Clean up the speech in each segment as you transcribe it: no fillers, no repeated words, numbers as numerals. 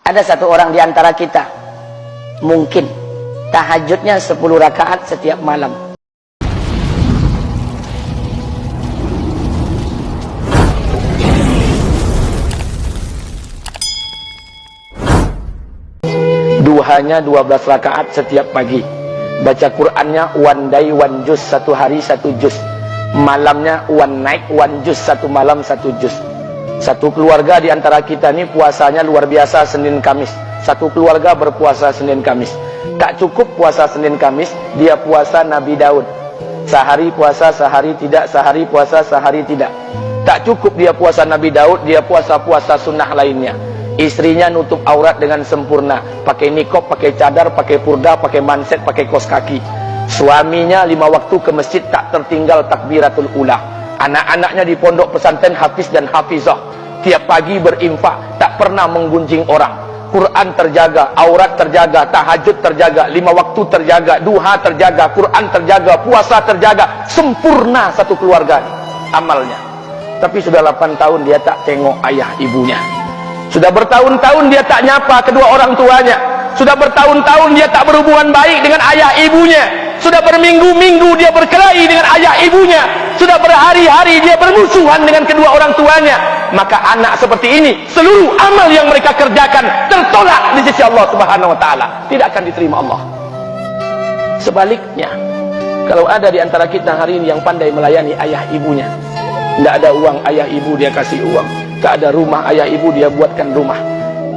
Ada satu orang di antara kita mungkin tahajudnya 10 rakaat setiap malam. Duhanya 12 rakaat setiap pagi. Baca Qur'annya one day one juz, satu hari satu juz. Malamnya one night one juz, satu malam satu juz. Satu keluarga di antara kita ini puasanya luar biasa Senin Kamis. Satu keluarga berpuasa Senin Kamis. Tak cukup puasa Senin Kamis, dia puasa Nabi Daud. Sehari puasa, sehari tidak, sehari puasa, sehari tidak. Tak cukup dia puasa Nabi Daud, dia puasa-puasa sunnah lainnya. Istrinya nutup aurat dengan sempurna, pakai nikob, pakai cadar, pakai purda, pakai manset, pakai kos kaki. Suaminya 5 waktu ke masjid tak tertinggal takbiratul ula. Anak-anaknya di pondok pesantren hafiz dan hafizah. Tiap pagi berinfak, tak pernah menggunjing orang. Quran terjaga, aurat terjaga, tahajud terjaga, 5 waktu terjaga, duha terjaga, Quran terjaga, puasa terjaga. Sempurna satu keluarga amalnya. Tapi sudah 8 tahun dia tak tengok ayah ibunya. Sudah bertahun-tahun dia tak nyapa kedua orang tuanya. Sudah bertahun-tahun dia tak berhubungan baik dengan ayah ibunya. Sudah berminggu-minggu dia berkelahi dengan ayah ibunya. Sudah berhari-hari dia bermusuhan dengan kedua orang tuanya. Maka anak seperti ini, seluruh amal yang mereka kerjakan tertolak di sisi Allah Subhanahu wa taala, tidak akan diterima Allah. Sebaliknya, kalau ada di antara kita hari ini yang pandai melayani ayah ibunya, tidak ada uang ayah ibu dia kasih uang, tak ada rumah ayah ibu dia buatkan rumah,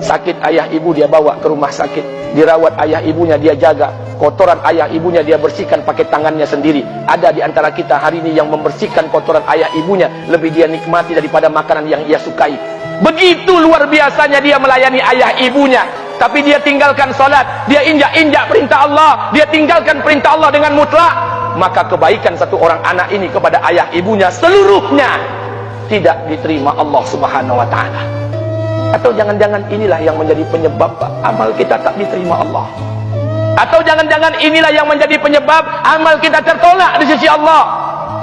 sakit ayah ibu dia bawa ke rumah sakit, dirawat ayah ibunya dia jaga, kotoran ayah ibunya dia bersihkan pakai tangannya sendiri. Ada di antara kita hari ini yang membersihkan kotoran ayah ibunya lebih dia nikmati daripada makanan yang ia sukai. Begitu luar biasanya dia melayani ayah ibunya, tapi dia tinggalkan salat, dia injak-injak perintah Allah, dia tinggalkan perintah Allah dengan mutlak. Maka kebaikan satu orang anak ini kepada ayah ibunya seluruhnya tidak diterima Allah Subhanahu wa taala. Atau jangan-jangan inilah yang menjadi penyebab amal kita tak diterima Allah. Atau jangan-jangan inilah yang menjadi penyebab amal kita tertolak di sisi Allah.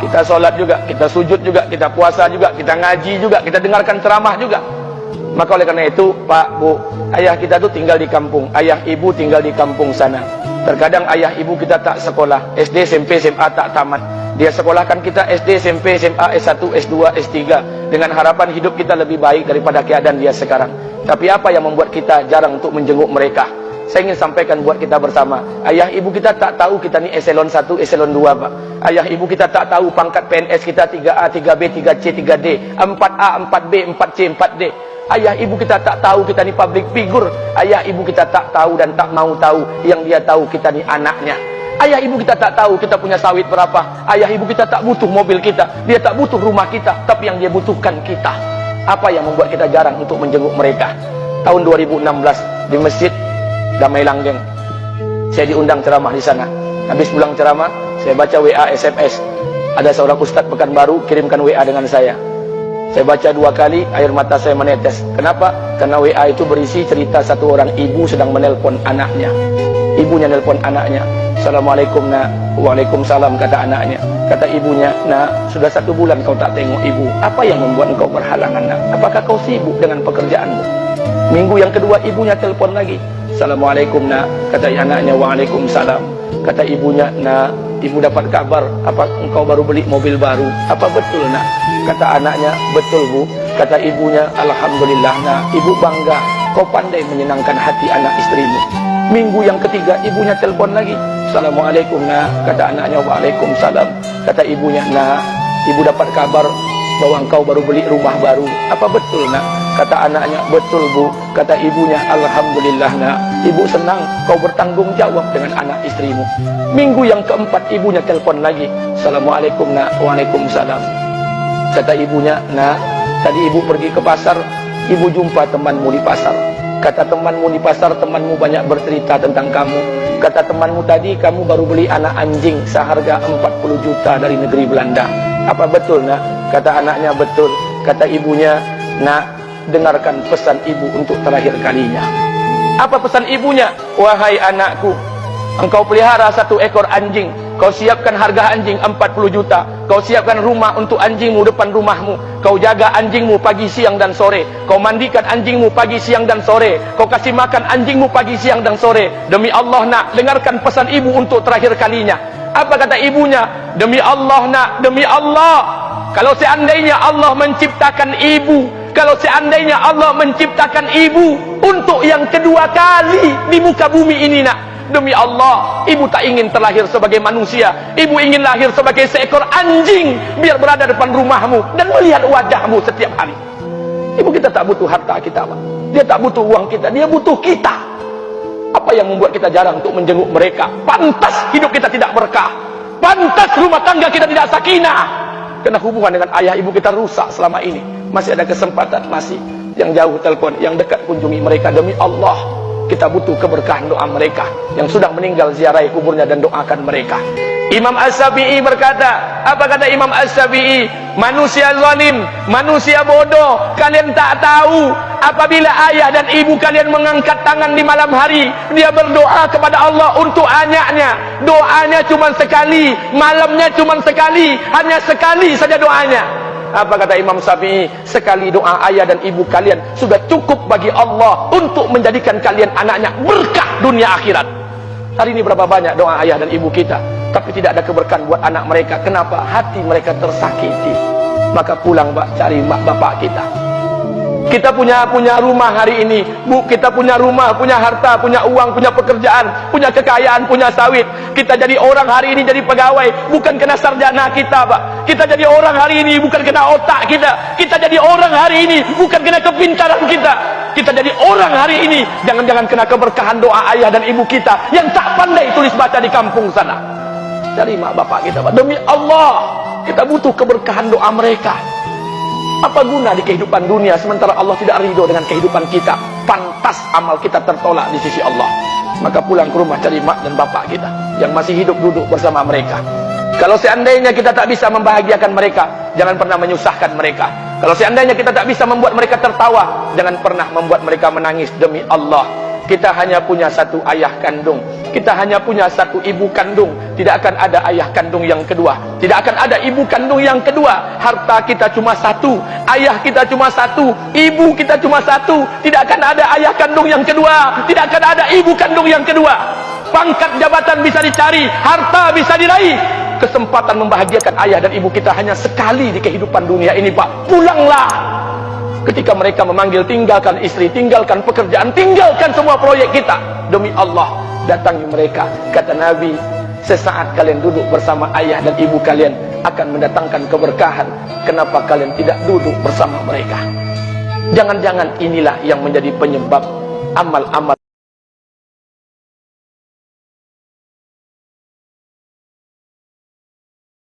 Kita sholat juga, kita sujud juga, kita puasa juga, kita ngaji juga, kita dengarkan ceramah juga. Maka oleh karena itu, Pak, Bu, ayah kita tuh tinggal di kampung, ayah ibu tinggal di kampung sana. Terkadang ayah ibu kita tak sekolah, SD, SMP, SMA tak tamat. Dia sekolahkan kita SD, SMP, SMA, S1, S2, S3 dengan harapan hidup kita lebih baik daripada keadaan dia sekarang. Tapi apa yang membuat kita jarang untuk menjenguk mereka? Saya ingin sampaikan buat kita bersama. Ayah ibu kita tak tahu kita ni eselon 1, eselon 2, Pak. Ayah ibu kita tak tahu pangkat PNS kita 3A, 3B, 3C, 3D, 4A, 4B, 4C, 4D. Ayah ibu kita tak tahu kita ni public figure. Ayah ibu kita tak tahu dan tak mau tahu. Yang dia tahu kita ni anaknya. Ayah ibu kita tak tahu kita punya sawit berapa. Ayah ibu kita tak butuh mobil kita, dia tak butuh rumah kita, tapi yang dia butuhkan kita. Apa yang membuat kita jarang untuk menjenguk mereka? Tahun 2016 di Masjid Damai Langgeng, saya diundang ceramah di sana. Habis pulang ceramah, saya baca WA SMS. Ada seorang ustadz Pekanbaru kirimkan WA dengan saya. Saya baca 2 kali, air mata saya menetes. Kenapa? Karena WA itu berisi cerita satu orang ibu sedang menelpon anaknya. Ibunya nelpon anaknya. Assalamualaikum nak. Waalaikumsalam, kata anaknya. Kata ibunya, nak, sudah 1 bulan kau tak tengok ibu. Apa yang membuat engkau berhalangan, nak? Apakah kau sibuk dengan pekerjaanmu? Minggu yang kedua ibunya telpon lagi. Assalamualaikum nak. Kata anaknya, waalaikumsalam. Kata ibunya, nak, ibu dapat kabar apa engkau baru beli mobil baru. Apa betul, nak? Kata anaknya, betul bu. Kata ibunya, alhamdulillah nak, ibu bangga. Kau pandai menyenangkan hati anak istrimu. Minggu yang ketiga ibunya telpon lagi. Assalamualaikum nak. Kata anaknya, waalaikumsalam. Kata ibunya, nak, ibu dapat kabar bahwa engkau baru beli rumah baru. Apa betul nak? Kata anaknya, betul bu. Kata ibunya, alhamdulillah nak, ibu senang kau bertanggung jawab dengan anak istrimu. Minggu yang keempat ibunya telpon lagi. Assalamualaikum nak. Waalaikumsalam. Kata ibunya, nak, tadi ibu pergi ke pasar, ibu jumpa temanmu di pasar. Kata temanmu di pasar, temanmu banyak bercerita tentang kamu. Kata temanmu tadi, kamu baru beli anak anjing seharga 40 juta dari negeri Belanda. Apa betul nak? Kata anaknya, betul. Kata ibunya, nak, dengarkan pesan ibu untuk terakhir kalinya. Apa pesan ibunya? Wahai anakku, engkau pelihara 1 ekor anjing, kau siapkan harga anjing 40 juta, Kau siapkan rumah untuk anjingmu depan rumahmu. Kau jaga anjingmu pagi, siang, dan sore. Kau mandikan anjingmu pagi, siang, dan sore. Kau kasih makan anjingmu pagi, siang, dan sore. Demi Allah nak, dengarkan pesan ibu untuk terakhir kalinya. Apa kata ibunya? Demi Allah nak, demi Allah. Kalau seandainya Allah menciptakan ibu, kalau seandainya Allah menciptakan ibu untuk yang kedua kali di muka bumi ini nak, demi Allah, ibu tak ingin terlahir sebagai manusia. Ibu ingin lahir sebagai seekor anjing, biar berada depan rumahmu dan melihat wajahmu setiap hari. Ibu kita tak butuh harta kita, Pak. Dia tak butuh uang kita, dia butuh kita. Apa yang membuat kita jarang untuk menjenguk mereka? Pantas hidup kita tidak berkah. Pantas rumah tangga kita tidak sakinah. Karena hubungan dengan ayah ibu kita rusak selama ini. Masih ada kesempatan, masih. Yang jauh telepon, yang dekat kunjungi mereka. Demi Allah, kita butuh keberkahan doa mereka. Yang sudah meninggal, ziarahi kuburnya dan doakan mereka. Imam As-Syafi'i berkata, apa kata Imam As-Syafi'i? Manusia zalim, manusia bodoh, kalian tak tahu apabila ayah dan ibu kalian mengangkat tangan di malam hari, dia berdoa kepada Allah untuk anaknya. Doanya cuma sekali, malamnya cuma sekali, hanya sekali saja doanya. Apa kata Imam Syafi'i? Sekali doa ayah dan ibu kalian sudah cukup bagi Allah untuk menjadikan kalian anaknya berkah dunia akhirat. Hari ini berapa banyak doa ayah dan ibu kita, tapi tidak ada keberkahan buat anak mereka. Kenapa? Hati mereka tersakiti. Maka pulang, Pak, cari mak bapak kita. Kita punya rumah hari ini, Bu, kita punya rumah, punya harta, punya uang, punya pekerjaan, punya kekayaan, punya sawit. Kita jadi orang hari ini jadi pegawai, bukan kena sarjana kita, Pak. Kita jadi orang hari ini bukan kena otak kita. Kita jadi orang hari ini bukan kena kepintaran kita. Kita jadi orang hari ini jangan-jangan kena keberkahan doa ayah dan ibu kita yang tak pandai tulis baca di kampung sana. Dari mak bapak kita, Pak. Demi Allah, kita butuh keberkahan doa mereka. Apa guna di kehidupan dunia sementara Allah tidak ridho dengan kehidupan kita? Pantas amal kita tertolak di sisi Allah. Maka pulang ke rumah cari mak dan bapak kita yang masih hidup, duduk bersama mereka. Kalau seandainya kita tak bisa membahagiakan mereka, jangan pernah menyusahkan mereka. Kalau seandainya kita tak bisa membuat mereka tertawa, jangan pernah membuat mereka menangis. Demi Allah, kita hanya punya satu ayah kandung, kita hanya punya satu ibu kandung. Tidak akan ada ayah kandung yang kedua, tidak akan ada ibu kandung yang kedua. Harta kita cuma satu, ayah kita cuma satu, ibu kita cuma satu. Tidak akan ada ayah kandung yang kedua, tidak akan ada ibu kandung yang kedua. Pangkat jabatan bisa dicari, harta bisa diraih, kesempatan membahagiakan ayah dan ibu kita hanya sekali di kehidupan dunia ini, Pak. Pulanglah. Ketika mereka memanggil, tinggalkan istri, tinggalkan pekerjaan, tinggalkan semua proyek kita. Demi Allah, datangi mereka. Kata Nabi, sesaat kalian duduk bersama ayah dan ibu kalian akan mendatangkan keberkahan. Kenapa kalian tidak duduk bersama mereka? Jangan-jangan inilah yang menjadi penyebab amal-amal